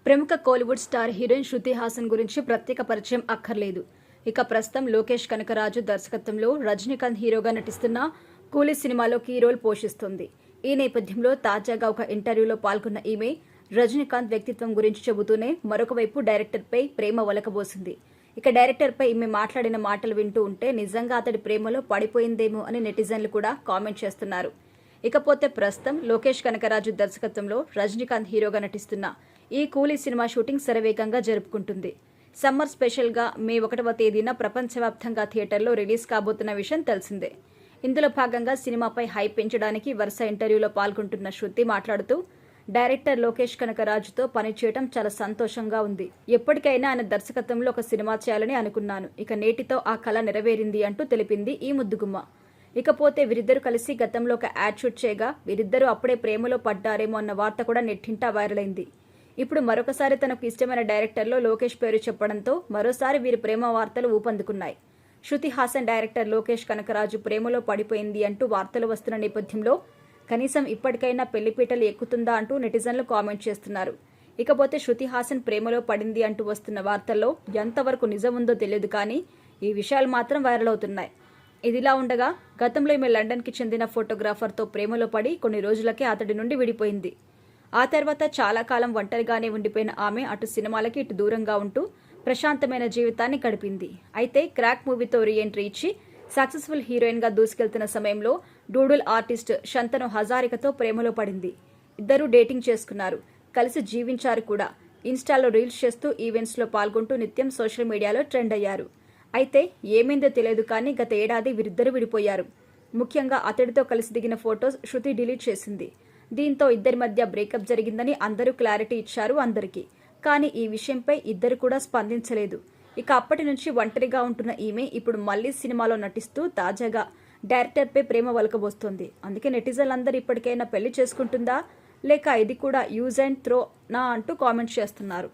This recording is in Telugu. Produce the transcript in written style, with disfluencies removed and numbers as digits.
ప్రముఖ కోలీవుడ్ స్టార్ హీరోయిన్ శృతి హాసన్ గురించి ప్రత్యేక పరిచయం అక్కర్లేదు. ఇక ప్రస్తుతం లోకేష్ కనకరాజు దర్శకత్వంలో రజనీకాంత్ హీరోగా నటిస్తున్న కూలీ సినిమాలో కీ రోల్ పోషిస్తుంది. ఈ నేపథ్యంలో తాజాగా ఒక ఇంటర్వ్యూలో పాల్గొన్న ఈమె రజనీకాంత్ వ్యక్తిత్వం గురించి చెబుతూనే మరొక వైపు డైరెక్టర్పై ప్రేమ ఒలకబోసింది. ఇక డైరెక్టర్పై ఈమె మాట్లాడిన మాటలు వింటూ ఉంటే నిజంగా అతడి ప్రేమలో పడిపోయిందేమో అని నెటిజన్లు కూడా కామెంట్ చేస్తున్నారు. ఇకపోతే ప్రస్తుతం లోకేష్ కనకరాజు దర్శకత్వంలో రజనీకాంత్ హీరోగా నటిస్తున్న ఈ కూలీ సినిమా షూటింగ్ శరవేగంగా జరుపుకుంటుంది. సమ్మర్ స్పెషల్గా మే 1వ తేదీన ప్రపంచవ్యాప్తంగా థియేటర్లో రిలీజ్ కాబోతున్న విషయం తెలిసిందే. ఇందులో భాగంగా సినిమాపై హైప్ పెంచడానికి వరుస ఇంటర్వ్యూలో పాల్గొంటున్న శృతి మాట్లాడుతూ డైరెక్టర్ లోకేష్ కనకరాజుతో పనిచేయడం చాలా సంతోషంగా ఉంది. ఎప్పటికైనా ఆయన దర్శకత్వంలో ఒక సినిమా చేయాలని అనుకున్నాను. ఇక నేటితో ఆ కళ నెరవేరింది అంటూ తెలిపింది ఈ ముద్దుగుమ్మ. ఇకపోతే వీరిద్దరూ కలిసి గతంలో ఒక యాడ్ షూట్ చేయగా వీరిద్దరూ అప్పుడే ప్రేమలో పడ్డారేమో అన్న వార్త కూడా నెట్టింటా వైరల్ అయింది. ఇప్పుడు మరొకసారి తనకు ఇష్టమైన డైరెక్టర్లో లోకేష్ పేరు చెప్పడంతో మరోసారి వీరి ప్రేమ వార్తలు ఊపందుకున్నాయి. శృతి హాసన్ డైరెక్టర్ లోకేష్ కనకరాజు ప్రేమలో పడిపోయింది అంటూ వార్తలు వస్తున్న నేపథ్యంలో కనీసం ఇప్పటికైనా పెళ్లిపీటలు ఎక్కుతుందా అంటూ నెటిజన్లు కామెంట్ చేస్తున్నారు. ఇకపోతే శృతి హాసన్ ప్రేమలో పడింది అంటూ వస్తున్న వార్తల్లో ఎంతవరకు నిజం ఉందో తెలియదు, కానీ ఈ విషయాలు మాత్రం వైరల్ అవుతున్నాయి. ఇదిలా ఉండగా గతంలో ఈమె లండన్కి చెందిన ఫోటోగ్రాఫర్తో ప్రేమలో పడి కొన్ని రోజులకే అతడి నుండి విడిపోయింది. ఆ తర్వాత చాలా కాలం ఒంటరిగానే ఉండిపోయిన ఆమె అటు సినిమాలకి ఇటు దూరంగా ఉంటూ ప్రశాంతమైన జీవితాన్ని గడిపింది. అయితే క్రాక్ మూవీతో రీఎంట్రీ ఇచ్చి సక్సెస్ఫుల్ హీరోయిన్గా దూసుకెళ్తున్న సమయంలో డూడుల్ ఆర్టిస్ట్ శంతను హజారికతో ప్రేమలో పడింది. ఇద్దరూ డేటింగ్ చేసుకున్నారు, కలిసి జీవించారు కూడా. ఇన్స్టాలో రీల్స్ చేస్తూ ఈవెంట్స్లో పాల్గొంటూ నిత్యం సోషల్ మీడియాలో ట్రెండ్ అయ్యారు. అయితే ఏమైందో తెలియదు, కానీ గత ఏడాది వీరిద్దరూ విడిపోయారు. ముఖ్యంగా అతడితో కలిసి దిగిన ఫొటోస్ శృతి డిలీట్ చేసింది. దీంతో ఇద్దరి మధ్య బ్రేకప్ జరిగిందని అందరూ క్లారిటీ ఇచ్చారు అందరికీ. కానీ ఈ విషయంపై ఇద్దరు కూడా స్పందించలేదు. ఇక అప్పటి నుంచి ఒంటరిగా ఉంటున్న ఈమె ఇప్పుడు మళ్లీ సినిమాలో నటిస్తూ తాజాగా డైరెక్టర్పై ప్రేమ వలకబోస్తోంది. అందుకే నెటిజన్లందరూ ఇప్పటికైనా పెళ్లి చేసుకుంటుందా లేక ఇది కూడా యూజ్ అండ్ త్రో నా అంటూ కామెంట్స్ చేస్తున్నారు.